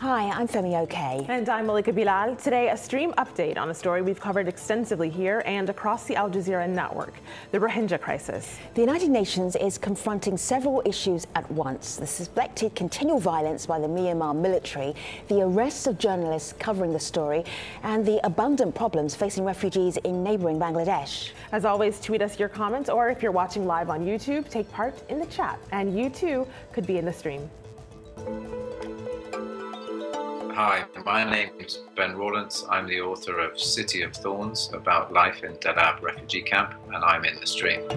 Hi, I'm Femi Oke. And I'm Malika Bilal. Today, a stream update on a story we've covered extensively here and across the Al Jazeera network, the Rohingya crisis. The United Nations is confronting several issues at once. The suspected continual violence by the Myanmar military, the arrests of journalists covering the story, and the abundant problems facing refugees in neighbouring Bangladesh. As always, tweet us your comments, or if you're watching live on YouTube, take part in the chat. And you too could be in the stream. Hi, my name is Ben Rawlins. I'm the author of City of Thorns, about life in Dadaab refugee camp, and I'm in the stream.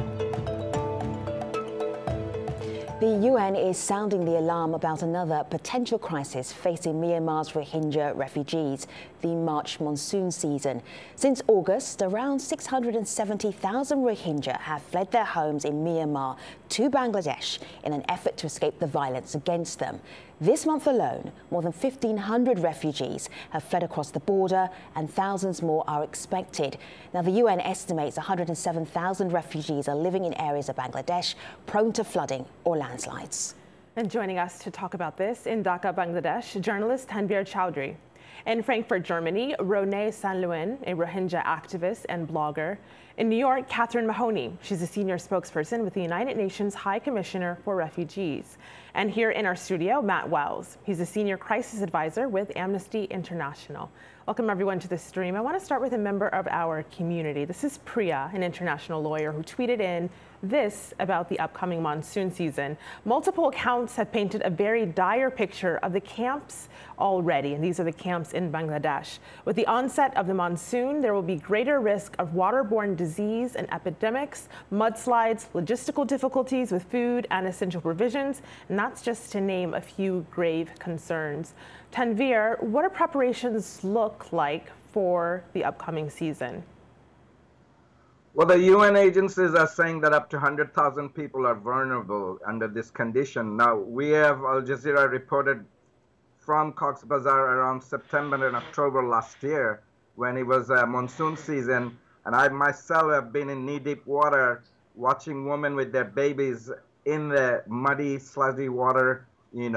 The UN is sounding the alarm about another potential crisis facing Myanmar's Rohingya refugees, the March monsoon season. Since August, around 670,000 Rohingya have fled their homes in Myanmar to Bangladesh in an effort to escape the violence against them. This month alone, more than 1,500 refugees have fled across the border and thousands more are expected. Now, the UN estimates 107,000 refugees are living in areas of Bangladesh prone to flooding or landslides. And joining us to talk about this in Dhaka, Bangladesh, journalist Tanvir Chowdhury. In Frankfurt, Germany, Ronay Sanluin, a Rohingya activist and blogger. In New York, Catherine Mahoney. She's a senior spokesperson with the United Nations High Commissioner for Refugees. And here in our studio, Matt Wells. He's a senior crisis advisor with Amnesty International. Welcome everyone to the stream. I want to start with a member of our community. This is Priya, an international lawyer who tweeted in this about the upcoming monsoon season. Multiple accounts have painted a very dire picture of the camps already, and these are the camps in Bangladesh. With the onset of the monsoon, there will be greater risk of waterborne disease and epidemics, mudslides, logistical difficulties with food and essential provisions, and that's just to name a few grave concerns. Tanvir, what do preparations look like for the upcoming season? Well, the UN agencies are saying that up to 100,000 people are vulnerable under this condition. Now, we have Al Jazeera reported from Cox's Bazar around September and October last year when it was a monsoon season. And I myself have been in knee-deep water watching women with their babies in the muddy, sludgy water, in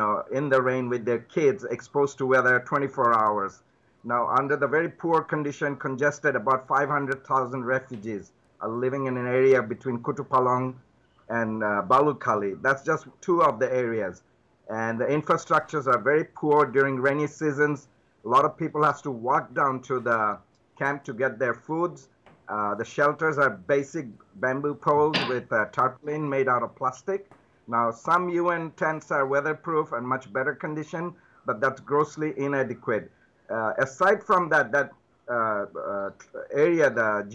the rain with their kids exposed to weather 24 hours. Now, under the very poor condition, congested, about 500,000 refugees are living in an area between Kutupalong and Balukhali. That's just two of the areas. And the infrastructures are very poor during rainy seasons. A lot of people have to walk down to the camp to get their foods. The shelters are basic bamboo poles with tarpaulin made out of plastic. Now, some UN tents are weatherproof and much better condition, but that's grossly inadequate. Aside from that area,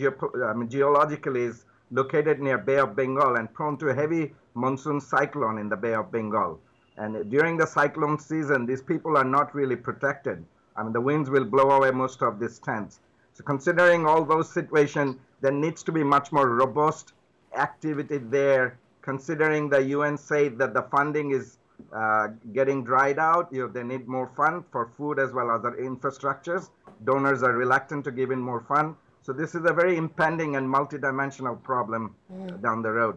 geologically is located near Bay of Bengal and prone to a heavy monsoon cyclone in the Bay of Bengal. And during the cyclone season, these people are not really protected. The winds will blow away most of these tents. So considering all those situations, there needs to be much more robust activity there. Considering the UN said that the funding is getting dried out, they need more fund for food as well as other infrastructures. Donors are reluctant to give in more fund. So this is a very impending and multidimensional problem down the road.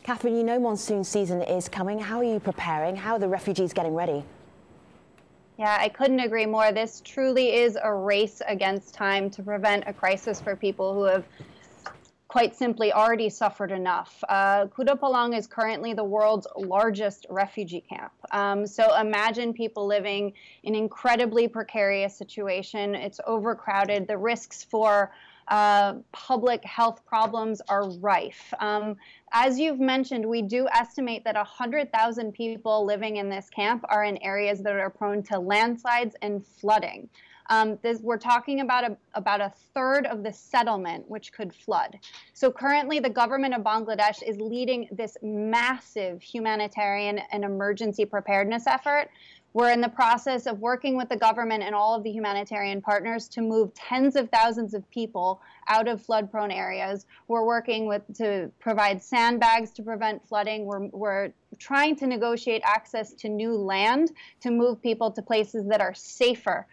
Catherine, monsoon season is coming. How are you preparing? How are the refugees getting ready? Yeah, I couldn't agree more. This truly is a race against time to prevent a crisis for people who have quite simply already suffered enough. Kutupalong is currently the world's largest refugee camp. So imagine people living in incredibly precarious situation. It's overcrowded. The risks for public health problems are rife. As you've mentioned, we do estimate that 100,000 people living in this camp are in areas that are prone to landslides and flooding. We're talking about a third of the settlement which could flood. So currently the government of Bangladesh is leading this massive humanitarian and emergency preparedness effort. We're in the process of working with the government and all of the humanitarian partners to move tens of thousands of people out of flood-prone areas. We're working to provide sandbags to prevent flooding. We're trying to negotiate access to new land to move people to places that are safer.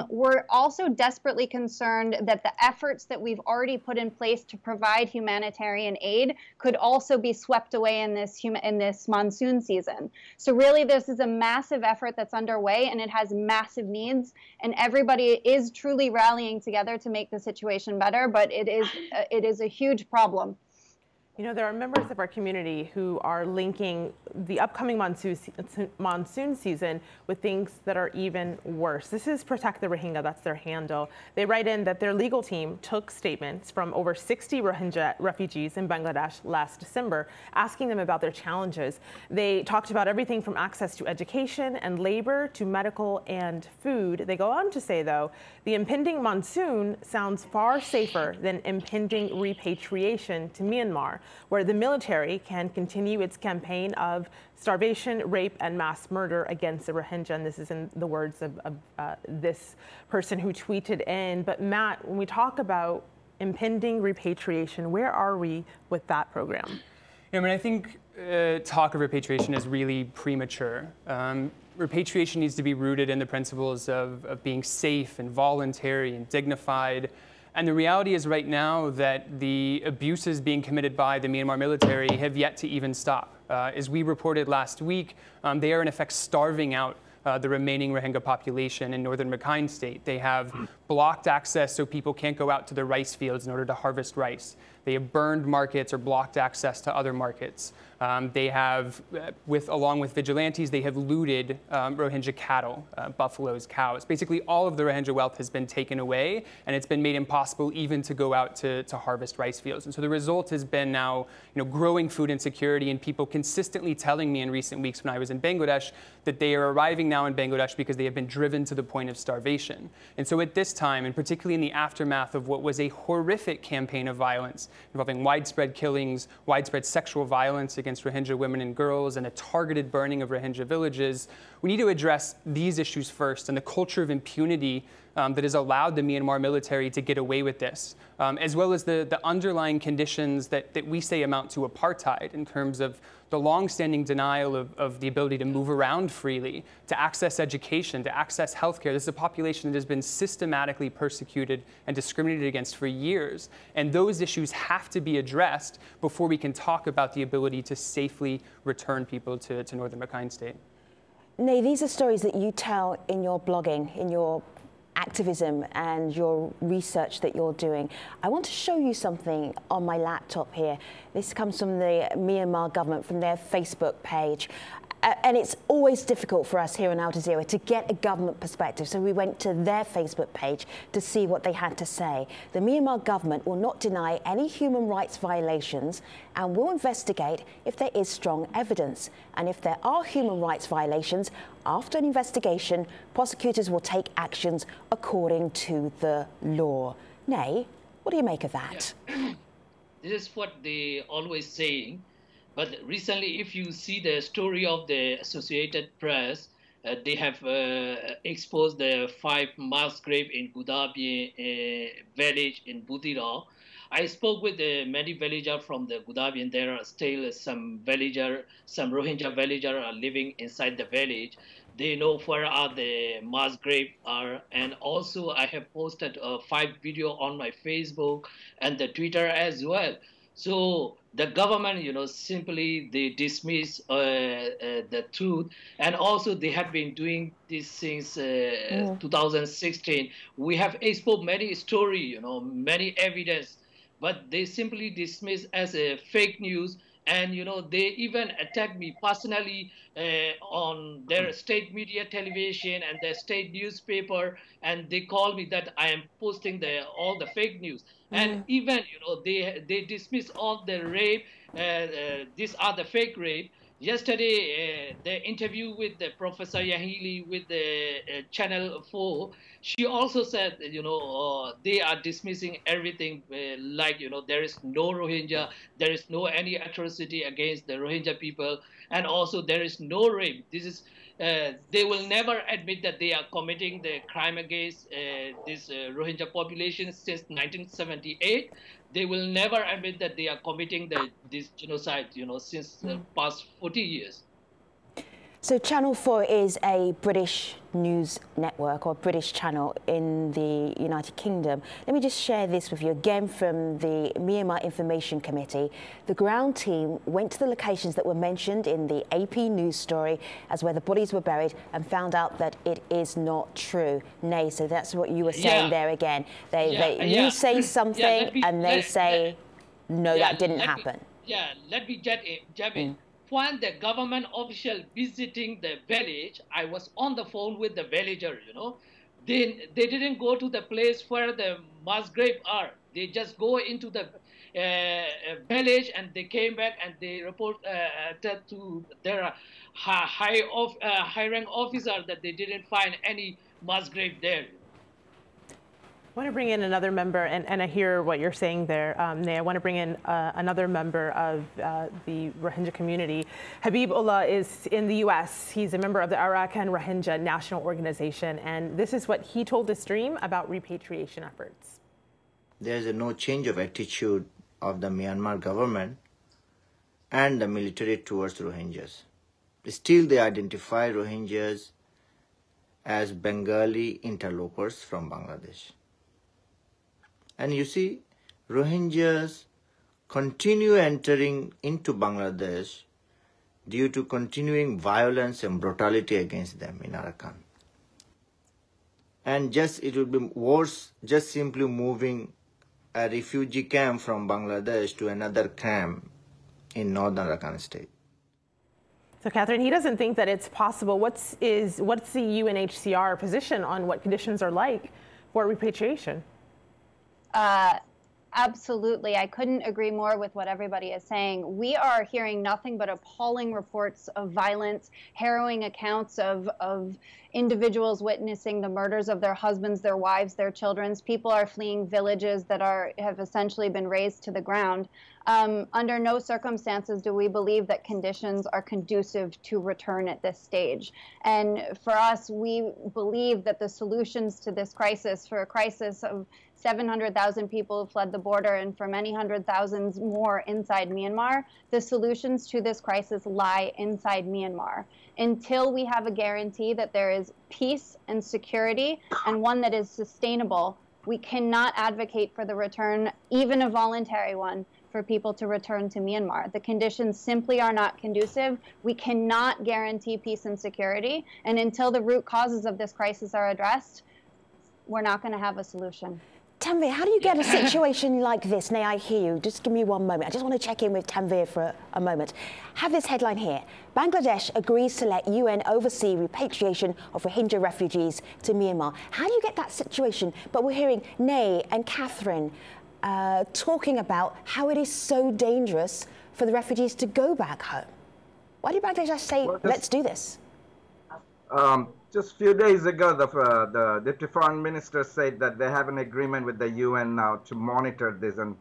We're also desperately concerned that the efforts that we've already put in place to provide humanitarian aid could also be swept away in this monsoon season. So really, this is a massive effort that's underway, and it has massive needs, and everybody is truly rallying together to make the situation better, but it is a huge problem. You know, there are members of our community who are linking the upcoming monsoon season with things that are even worse. This is Protect the Rohingya, that's their handle. They write in that their legal team took statements from over 60 Rohingya refugees in Bangladesh last December, asking them about their challenges. They talked about everything from access to education and labor to medical and food. They go on to say, though, the impending monsoon sounds far safer than impending repatriation to Myanmar, where the military can continue its campaign of starvation, rape, and mass murder against the Rohingya. And this is in the words of this person who tweeted in. But Matt, when we talk about impending repatriation, where are we with that program? I mean, I think talk of repatriation is really premature. Repatriation needs to be rooted in the principles of being safe and voluntary and dignified. And the reality is right now that the abuses being committed by the Myanmar military have yet to even stop. As we reported last week, they are in effect starving out the remaining Rohingya population in northern Rakhine State. They have blocked access so people can't go out to the rice fields in order to harvest rice. They have burned markets or blocked access to other markets. They have, along with vigilantes, they have looted Rohingya cattle, buffaloes, cows. Basically, all of the Rohingya wealth has been taken away, and it's been made impossible even to go out to harvest rice fields. And so the result has been now, growing food insecurity, and people consistently telling me in recent weeks when I was in Bangladesh that they are arriving now in Bangladesh because they have been driven to the point of starvation. And so at this time, and particularly in the aftermath of what was a horrific campaign of violence involving widespread killings, widespread sexual violence against Rohingya women and girls, and a targeted burning of Rohingya villages, we need to address these issues first and the culture of impunity that has allowed the Myanmar military to get away with this, as well as the underlying conditions that we say amount to apartheid in terms of the long-standing denial of the ability to move around freely, to access education, to access healthcare. This is a population that has been systematically persecuted and discriminated against for years. And those issues have to be addressed before we can talk about the ability to safely return people to northern Rakhine State. Nay, these are stories that you tell in your blogging, in your activism and your research that you're doing. I want to show you something on my laptop here. This comes from the Myanmar government, from their Facebook page. And it's always difficult for us here on Al Jazeera to get a government perspective. So we went to their Facebook page to see what they had to say. The Myanmar government will not deny any human rights violations and will investigate if there is strong evidence. And if there are human rights violations, after an investigation, prosecutors will take actions according to the law. Nay, what do you make of that? Yeah. This is what they always saying. But recently, if you see the story of the Associated Press, they have exposed the 5 mass graves in Gudabian village in Budira. I spoke with many villagers from the Gudabian. There are still some Rohingya villagers are living inside the village. They know where are the mass graves are. And also, I have posted 5 videos on my Facebook and the Twitter as well. So the government, simply they dismiss the truth, and also they have been doing this since 2016. We have exposed many stories, many evidence, but they simply dismiss as a fake news. And, they even attacked me personally on their state media television and their state newspaper. And they call me that I am posting all the fake news. And even, they dismiss all the rape. These are the fake rape. Yesterday, the interview with the Professor Yahili with the Channel 4, she also said, they are dismissing everything like, there is no Rohingya, there is no any atrocity against the Rohingya people, and also there is no rape. This is, they will never admit that they are committing the crime against this Rohingya population since 1978. They will never admit that they are committing this genocide, since the past 40 years. So Channel 4 is a British news network or British channel in the United Kingdom. Let me just share this with you again from the Myanmar Information Committee. The ground team went to the locations that were mentioned in the AP news story as where the bodies were buried and found out that it is not true. Nay, so that's what you were saying there again. You say something and they say, no, that didn't happen. Let me jump in. When the government official visiting the village, I was on the phone with the villager, you know. They didn't go to the place where the mass grave are. They just go into the village and they came back and they report to their high rank officer that they didn't find any mass grave there. I want to bring in another member, and I hear what you're saying there, Nay. I want to bring in another member of the Rohingya community. Habibullah is in the U.S. He's a member of the Arakan Rohingya National Organization, and this is what he told the stream about repatriation efforts. There's no change of attitude of the Myanmar government and the military towards Rohingyas. Still, they identify Rohingyas as Bengali interlopers from Bangladesh. And you see, Rohingyas continue entering into Bangladesh due to continuing violence and brutality against them in Arakan. And it would be worse just simply moving a refugee camp from Bangladesh to another camp in northern Arakan state. So, Catherine, he doesn't think that it's possible. What's the UNHCR position on what conditions are like for repatriation? Absolutely. I couldn't agree more with what everybody is saying. We are hearing nothing but appalling reports of violence, harrowing accounts of individuals witnessing the murders of their husbands, their wives, their children. People are fleeing villages that have essentially been razed to the ground. Under no circumstances do we believe that conditions are conducive to return at this stage. And for us, we believe that the solutions to this crisis, for a crisis of 700,000 people who fled the border and for many hundred thousands more inside Myanmar, the solutions to this crisis lie inside Myanmar. Until we have a guarantee that there is peace and security and one that is sustainable, we cannot advocate for the return, even a voluntary one, for people to return to Myanmar. The conditions simply are not conducive. We cannot guarantee peace and security. And until the root causes of this crisis are addressed, we're not going to have a solution. Tanvir, how do you get a situation like this? Nay, I hear you. Just give me one moment. I just want to check in with Tanvir for a moment. Have this headline here. Bangladesh agrees to let UN oversee repatriation of Rohingya refugees to Myanmar. How do you get that situation? But we're hearing Nay and Catherine talking about how it is so dangerous for the refugees to go back home. Why did Bangladesh say, let's do this? Just a few days ago, the Deputy Foreign Minister said that they have an agreement with the UN now to monitor this, and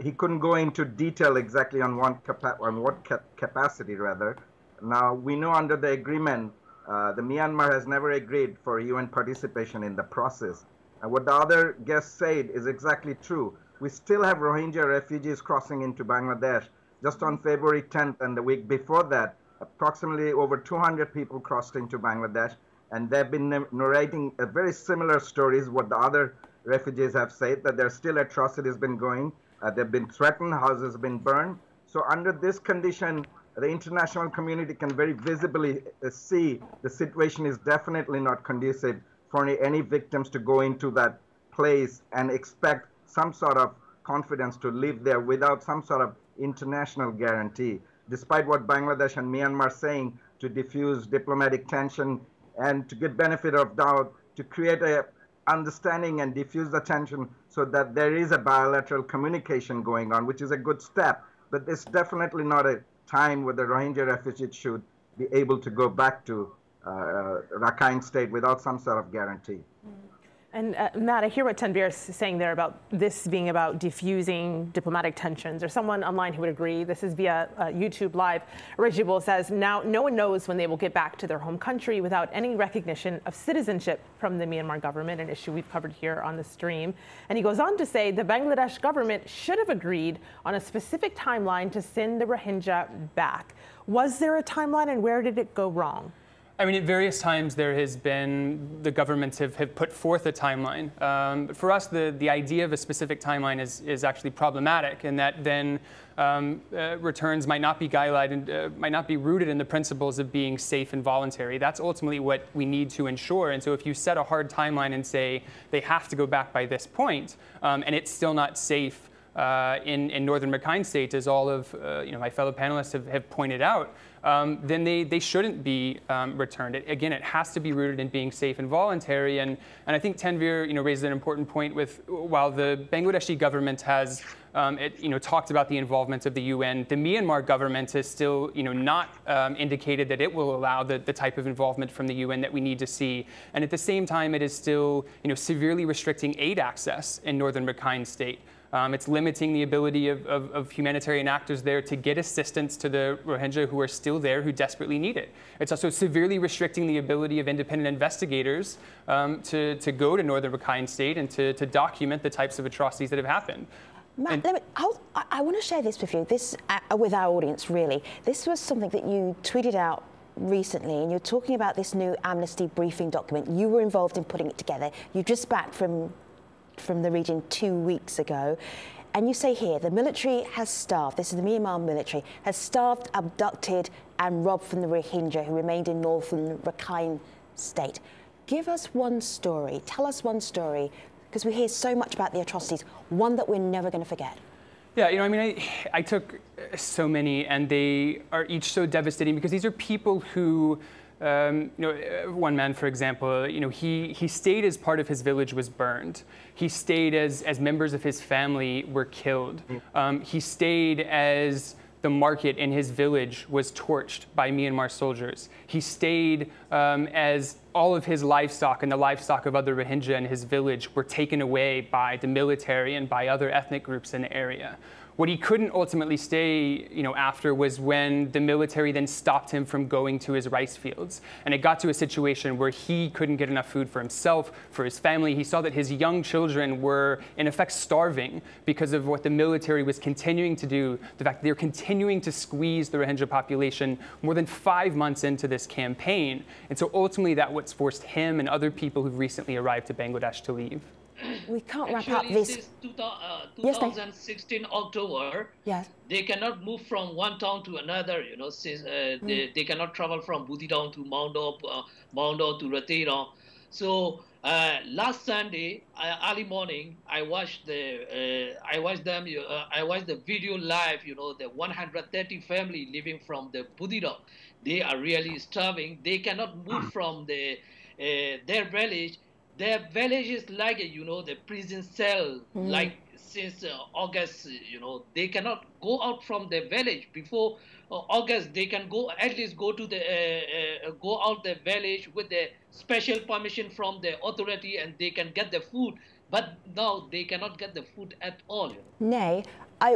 he couldn't go into detail exactly on what capacity, rather. Now, we know under the agreement, the Myanmar has never agreed for UN participation in the process. And what the other guests said is exactly true. We still have Rohingya refugees crossing into Bangladesh. Just on February 10th and the week before that, approximately over 200 people crossed into Bangladesh. And they've been narrating very similar stories, what the other refugees have said, that there's still atrocities been going. They've been threatened, houses have been burned. So under this condition, the international community can very visibly see the situation is definitely not conducive for any victims to go into that place and expect some sort of confidence to live there without some sort of international guarantee. Despite what Bangladesh and Myanmar are saying to diffuse diplomatic tension and to give benefit of doubt, to create a understanding and diffuse the tension so that there is a bilateral communication going on, which is a good step. But it's definitely not a time where the Rohingya refugees should be able to go back to Rakhine state without some sort of guarantee. And Matt, I hear what Tanvir is saying there about this being about diffusing diplomatic tensions, or someone online who would agree. This is via YouTube Live. Rajibul says, now no one knows when they will get back to their home country without any recognition of citizenship from the Myanmar government, an issue we've covered here on the stream. And he goes on to say the Bangladesh government should have agreed on a specific timeline to send the Rohingya back. Was there a timeline, and where did it go wrong? I mean, at various times there has been, the governments have put forth a timeline. But for us, the idea of a specific timeline is actually problematic, in that then returns might not be guidelined, might not be rooted in the principles of being safe and voluntary. That's ultimately what we need to ensure. And so if you set a hard timeline and say they have to go back by this point, and it's still not safe in northern Rakhine State, as all of my fellow panelists have pointed out, then they shouldn't be returned. Again, it has to be rooted in being safe and voluntary. And I think Tanvir raised an important point with, while the Bangladeshi government has talked about the involvement of the UN, the Myanmar government has still not indicated that it will allow the type of involvement from the UN that we need to see. And at the same time, it is still severely restricting aid access in northern Rakhine State. It's limiting the ability of humanitarian actors there to get assistance to the Rohingya who are still there, who desperately need it. It's also severely restricting the ability of independent investigators to go to northern Rakhine State and to document the types of atrocities that have happened. Matt, I want to share this with you, with our audience, really. This was something that you tweeted out recently, and you're talking about this new Amnesty briefing document. You were involved in putting it together. You're just back from the region 2 weeks ago, and you say here the military has starved, this is the Myanmar military, has starved, abducted and robbed from the Rohingya who remained in northern Rakhine State. Give us one story, tell us one story, because we hear so much about the atrocities, one that we're never going to forget. Yeah, I took so many, and they are each so devastating, because these are people who one man, for example, he stayed as part of his village was burned. He stayed as members of his family were killed. He stayed as the market in his village was torched by Myanmar soldiers. He stayed as all of his livestock and the livestock of other Rohingya in his village were taken away by the military and by other ethnic groups in the area. What he couldn't ultimately stay, after was when the military then stopped him from going to his rice fields. And it got to a situation where he couldn't get enough food for himself, for his family. He saw that his young children were, in effect, starving because of what the military was continuing to do, the fact that they're continuing to squeeze the Rohingya population more than 5 months into this campaign. And so ultimately, that's what's forced him and other people who've recently arrived to Bangladesh to leave. We can't wrap up this. Since 2016 October, yes, they cannot move from one town to another. Since they cannot travel from Buthidaung to Maundo to Rathidaung. So last Sunday, early morning, I watched the video live. The 130 family living from the Buthidaung. They are really starving. They cannot move from their village. Their village is like, the prison cell, like since August, they cannot go out from their village. Before August, they can at least go out the village with the special permission from the authority, and they can get the food. But now they cannot get the food at all. Nay,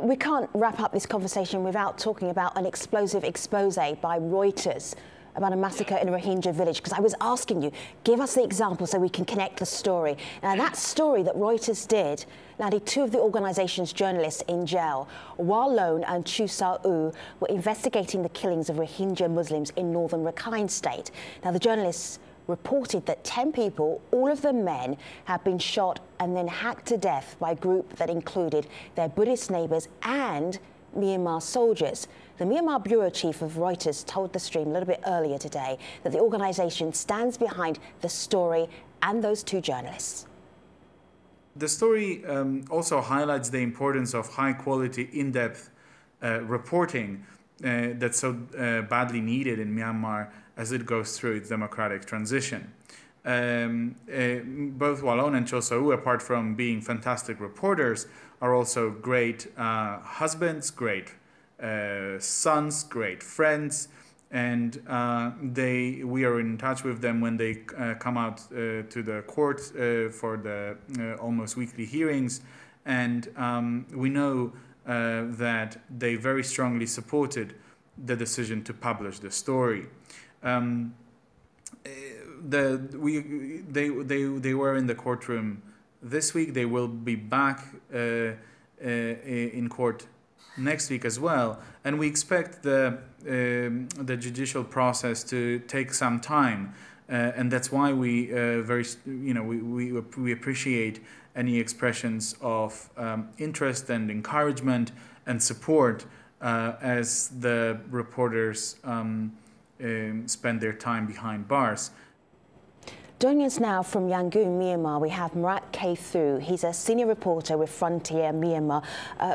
we can't wrap up this conversation without talking about an explosive expose by Reuters about a massacre in a Rohingya village, because I was asking you, give us the example so we can connect the story. Now, that story that Reuters did landed two of the organisation's journalists in jail. Wah Lone and Chu Sa-u were investigating the killings of Rohingya Muslims in northern Rakhine State. Now, the journalists reported that 10 people, all of them men, had been shot and then hacked to death by a group that included their Buddhist neighbours and Myanmar soldiers. The Myanmar bureau chief of Reuters told the stream a little bit earlier today that the organisation stands behind the story and those two journalists. The story also highlights the importance of high-quality, in-depth reporting that's so badly needed in Myanmar as it goes through its democratic transition. Both Wah Lone and Cho Sa-u, apart from being fantastic reporters, are also great husbands, great sons, great friends, and we are in touch with them when they come out to the court for the almost weekly hearings, and we know that they very strongly supported the decision to publish the story. They were in the courtroom this week. They will be back in court next week as well, and we expect the judicial process to take some time, and that's why we we appreciate any expressions of interest and encouragement and support as the reporters spend their time behind bars. Joining us now from Yangon, Myanmar, we have Marat K. Thu. He's a senior reporter with Frontier Myanmar.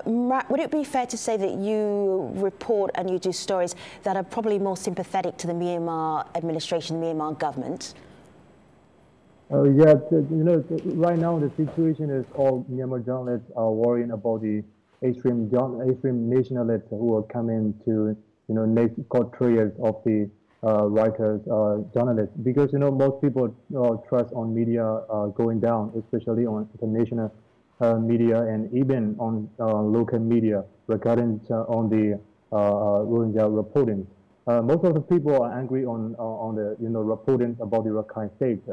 Marat, would it be fair to say that you report and you do stories that are probably more sympathetic to the Myanmar administration, the Myanmar government? Yeah, right now the situation is all Myanmar journalists are worrying about the extreme nationalists who are coming to, next court trials of the writers, journalists, because most people trust on media going down, especially on international media and even on local media regarding on the Rohingya reporting. Most of the people are angry on the reporting about the Rakhine State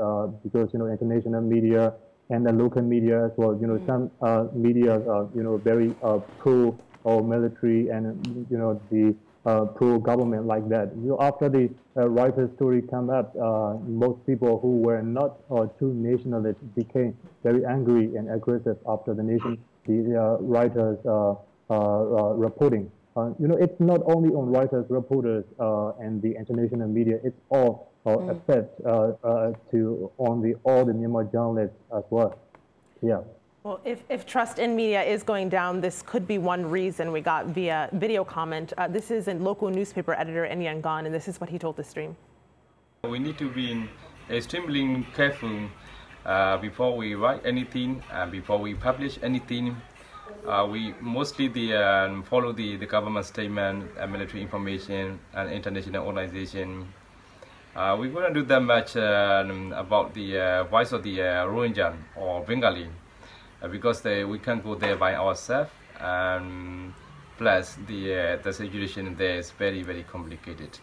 because international media and the local media as well. Some media are very pro or military and the pro-government like that. After the Reuters story came up, most people who were not too nationalist became very angry and aggressive after the Reuters reporting. It's not only on Reuters reporters and the international media. It's all affects to all the Myanmar journalists as well. Yeah. Well, if trust in media is going down, this could be one reason. We got via video comment. This is a local newspaper editor in Yangon, and this is what he told the stream. We need to be extremely careful before we write anything, before we publish anything. We mostly follow the government statement, military information, and international organization. We wouldn't do that much about the voice of the Rohingya or Bengali. Because we can't go there by ourselves, plus the situation there is very, very complicated.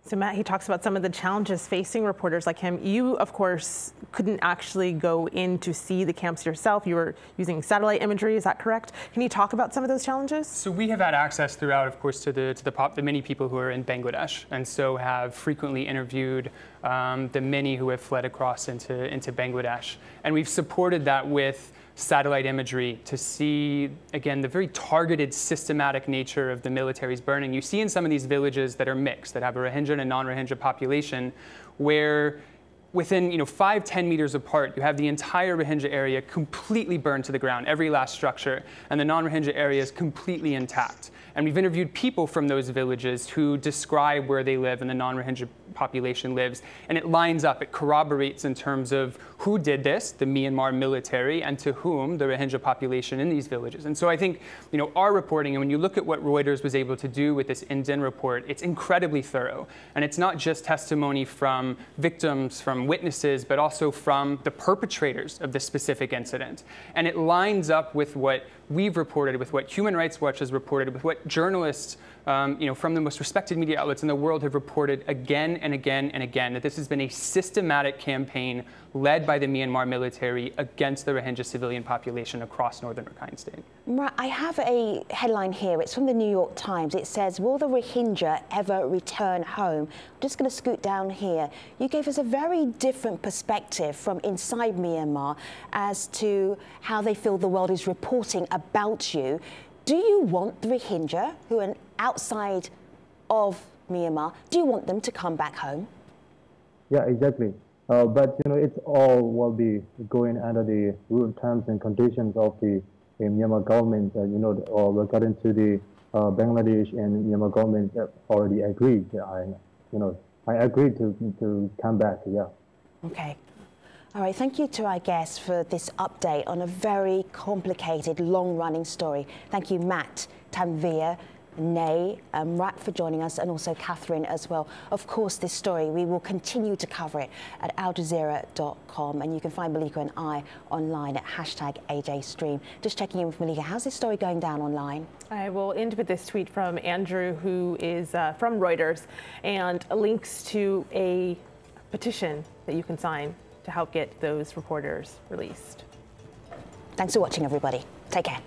So Matt, he talks about some of the challenges facing reporters like him. You, of course, couldn't actually go in to see the camps yourself. You were using satellite imagery, is that correct? Can you talk about some of those challenges? So we have had access throughout, of course, to the many people who are in Bangladesh, and so have frequently interviewed the many who have fled across into Bangladesh. And we've supported that with satellite imagery to see, again, the very targeted, systematic nature of the military's burning. You see in some of these villages that are mixed, that have a Rohingya and a non-Rohingya population, where within 5-10 meters apart, you have the entire Rohingya area completely burned to the ground, every last structure, and the non-Rohingya area is completely intact. And we've interviewed people from those villages who describe where they live and the non-Rohingya population lives. And it lines up, it corroborates in terms of who did this, the Myanmar military, and to whom, the Rohingya population in these villages. And so I think, our reporting, and when you look at what Reuters was able to do with this in-din report, it's incredibly thorough. And it's not just testimony from victims, from witnesses, but also from the perpetrators of this specific incident. And it lines up with what we've reported, with what Human Rights Watch has reported, with what journalists from the most respected media outlets in the world have reported again and again and again, that this has been a systematic campaign led by the Myanmar military against the Rohingya civilian population across northern Rakhine State. I have a headline here. It's from the New York Times. It says, "Will the Rohingya ever return home?" I'm just going to scoot down here. You gave us a very different perspective from inside Myanmar as to how they feel the world is reporting about you. Do you want the Rohingya, who are outside of Myanmar, do you want them to come back home? Yeah, exactly. But it's all will be going under the terms and conditions of the Myanmar government. Or regarding to the Bangladesh and Myanmar government already agreed. I agreed to come back. Yeah. Okay. All right, thank you to our guests for this update on a very complicated, long-running story. Thank you, Matt, Tanvir, Nay, Rat for joining us, and also Catherine as well. Of course, this story, we will continue to cover it at aljazeera.com, and you can find Malika and I online at #AJStream. Just checking in with Malika, how's this story going down online? I will end with this tweet from Andrew, who is from Reuters, and links to a petition that you can sign to help get those reporters released. Thanks for watching, everybody. Take care.